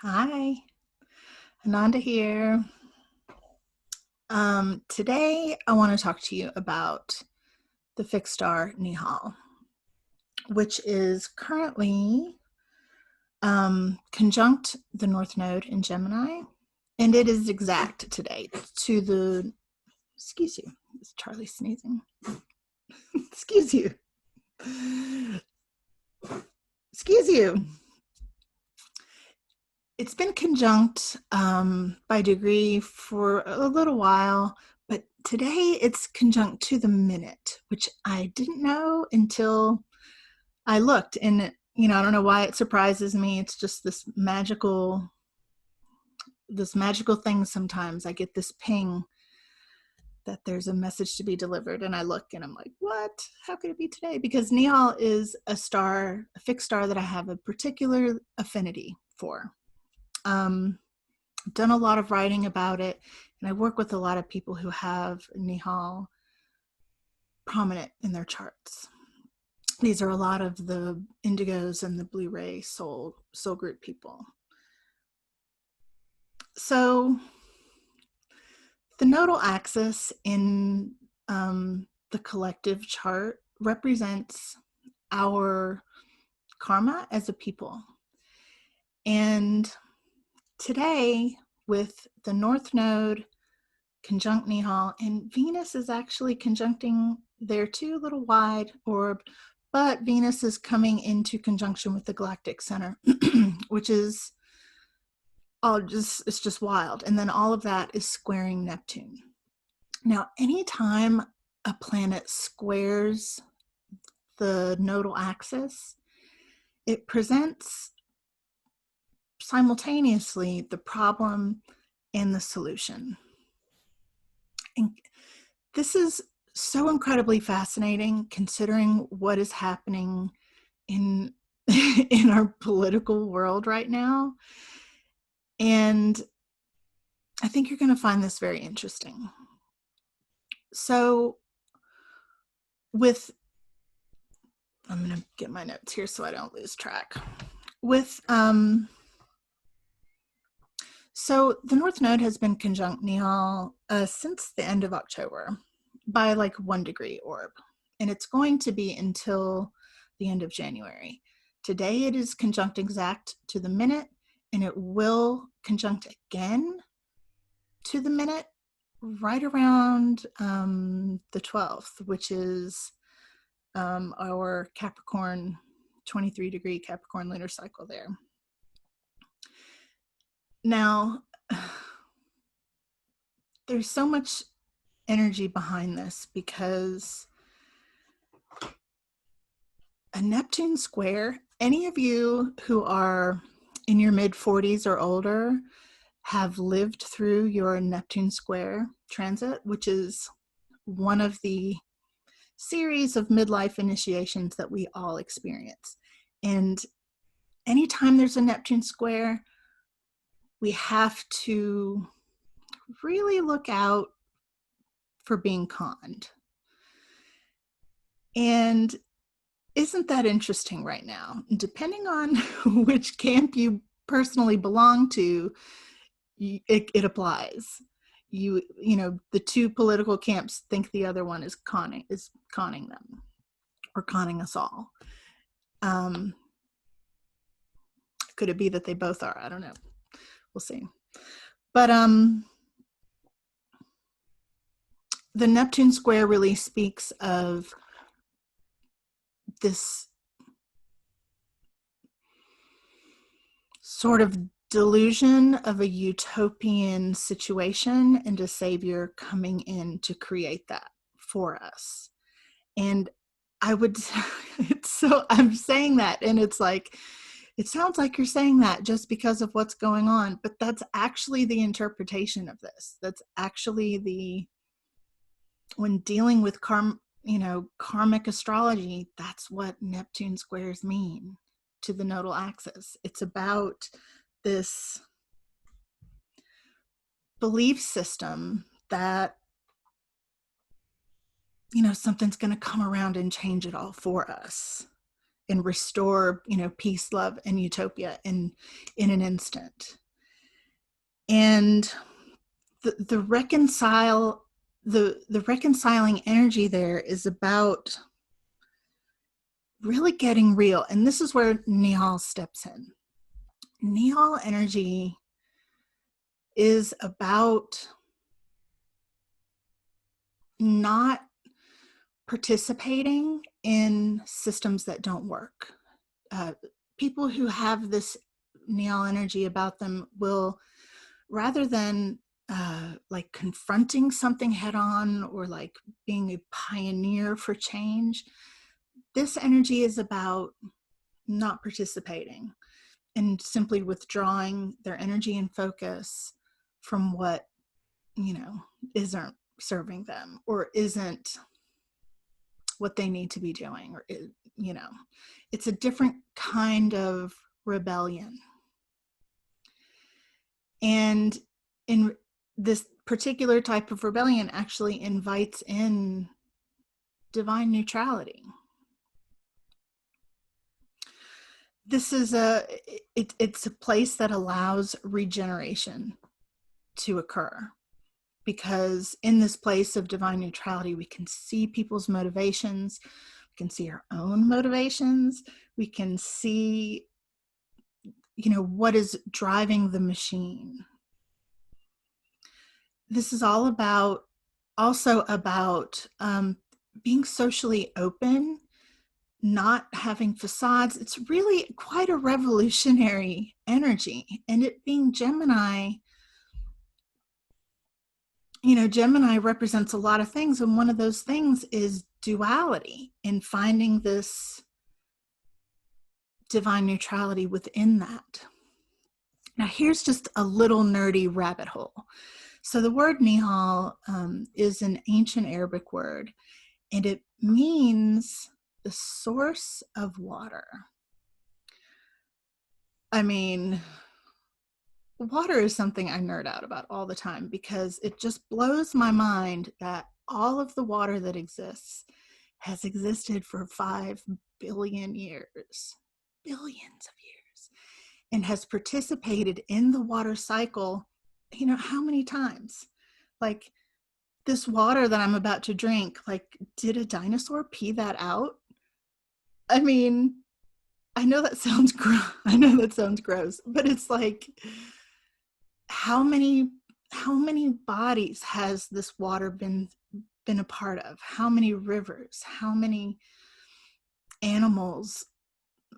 Hi, Ananda here. Today I want to talk to you about the fixed star Nihal, which is currently conjunct the North Node in Gemini, and it is exact today to the, excuse you, is Charlie sneezing? Excuse you. Excuse you. It's been conjunct by degree for a little while, but today it's conjunct to the minute, which I didn't know until I looked. And I don't know why it surprises me. It's just this magical thing. Sometimes I get this ping that there's a message to be delivered, and I look and I'm like, what? How could it be today? Because Nihal is a fixed star that I have a particular affinity for. I've done a lot of writing about it, and I work with a lot of people who have Nihal prominent in their charts. These are a lot of the indigos and the blue ray soul group people. So the nodal axis in the collective chart represents our karma as a people. And today, with the North Node conjunct Nihal, and Venus is actually conjuncting there too, a little wide orb, but Venus is coming into conjunction with the galactic center, which is it's just wild. And then all of that is squaring Neptune. Now, anytime a planet squares the nodal axis, it presents simultaneously the problem and the solution. And this is so incredibly fascinating considering what is happening in in our political world right now. And I think you're going to find this very interesting. So I'm going to get my notes here so I don't lose track. So the North Node has been conjunct Nihal since the end of October by like 1 degree orb, and it's going to be until the end of January. Today it is conjunct exact to the minute, and it will conjunct again to the minute right around the 12th, which is our Capricorn, 23 degree Capricorn lunar cycle there. Now, there's so much energy behind this because a Neptune square, any of you who are in your mid 40s or older have lived through your Neptune square transit, which is one of the series of midlife initiations that we all experience. And anytime there's a Neptune square, we have to really look out for being conned. And isn't that interesting right now? Depending on which camp you personally belong to, it applies. You know, the two political camps think the other one is conning them or conning us all. Could it be that they both are? I don't know. We'll see. But the Neptune square really speaks of this sort of delusion of a utopian situation and a savior coming in to create that for us. And I'm saying that, and it's like, it sounds like you're saying that just because of what's going on, but that's actually the interpretation of this. That's actually when dealing with karmic astrology, that's what Neptune squares mean to the nodal axis. It's about this belief system that something's going to come around and change it all for us. and restore, peace, love, and utopia in an instant. And the reconciling energy there is about really getting real. And this is where Nihal steps in. Nihal energy is about not participating in systems that don't work. People who have this Nihal energy about them will, rather than like confronting something head on or like being a pioneer for change, this energy is about not participating and simply withdrawing their energy and focus from what, isn't serving them or isn't what they need to be doing, or, it's a different kind of rebellion. And in this particular type of rebellion actually invites in divine neutrality. This is it's a place that allows regeneration to occur, because in this place of divine neutrality, we can see people's motivations, we can see our own motivations, we can see, what is driving the machine. This is also about being socially open, not having facades. It's really quite a revolutionary energy. And it being Gemini, Gemini represents a lot of things. And one of those things is duality, and finding this divine neutrality within that. Now, here's just a little nerdy rabbit hole. So the word Nihal is an ancient Arabic word, and it means the source of water. I mean, water is something I nerd out about all the time, because it just blows my mind that all of the water that exists has existed for 5 billion years, billions of years, and has participated in the water cycle, how many times? Like, this water that I'm about to drink, like, did a dinosaur pee that out? I mean, I know that sounds gross, but it's like, how many bodies has this water been a part of? How many rivers? How many animals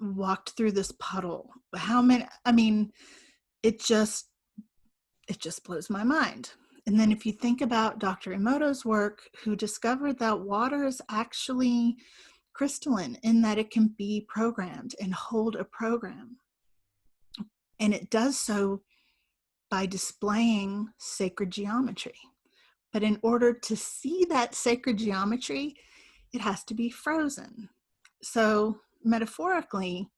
walked through this puddle? How many? I mean, it just blows my mind. And then if you think about Dr. Emoto's work, who discovered that water is actually crystalline in that it can be programmed and hold a program. And it does so by displaying sacred geometry. But in order to see that sacred geometry, it has to be frozen. So metaphorically,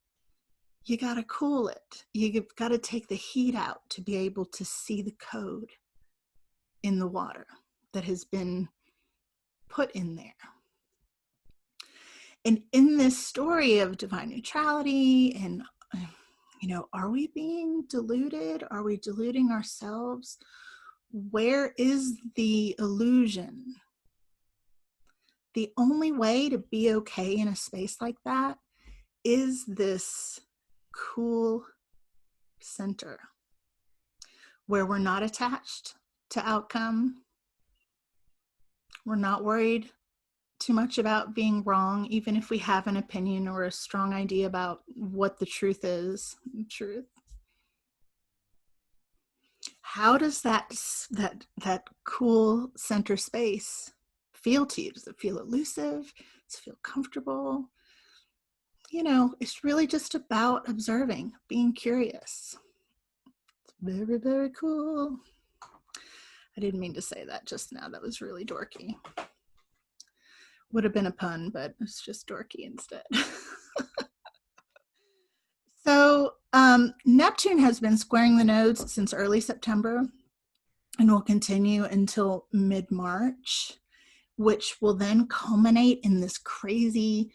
you got to cool it. You've got to take the heat out to be able to see the code in the water that has been put in there. And in this story of divine neutrality, and, are we being deluded? Are we deluding ourselves? Where is the illusion? The only way to be okay in a space like that is this cool center where we're not attached to outcome. We're not worried too much about being wrong, even if we have an opinion or a strong idea about what the truth is. How does that cool center space feel to you? Does it feel elusive? Does it feel comfortable? It's really just about observing, being curious. It's very, very cool. I didn't mean to say that just now. That was really dorky. Would have been a pun, but it's just dorky instead. So Neptune has been squaring the nodes since early September and will continue until mid-March, which will then culminate in this crazy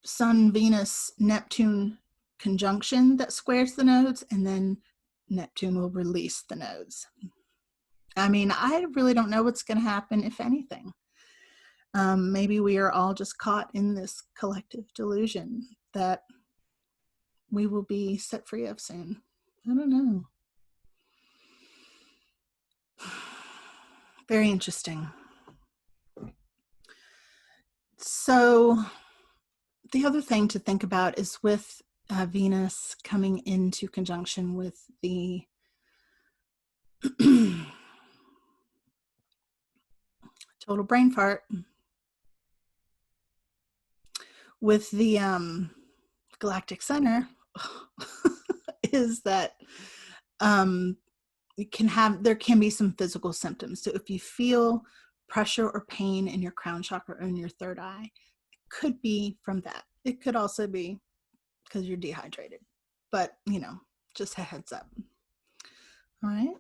Sun, Venus, Neptune conjunction that squares the nodes, and then Neptune will release the nodes. I mean, I really don't know what's going to happen, if anything. Maybe we are all just caught in this collective delusion that we will be set free of soon. I don't know. Very interesting. So the other thing to think about is with Venus coming into conjunction with the total brain fart, with the galactic center, is that there can be some physical symptoms. So if you feel pressure or pain in your crown chakra or in your third eye, it could be from that. It could also be because you're dehydrated, but just a heads up. All right.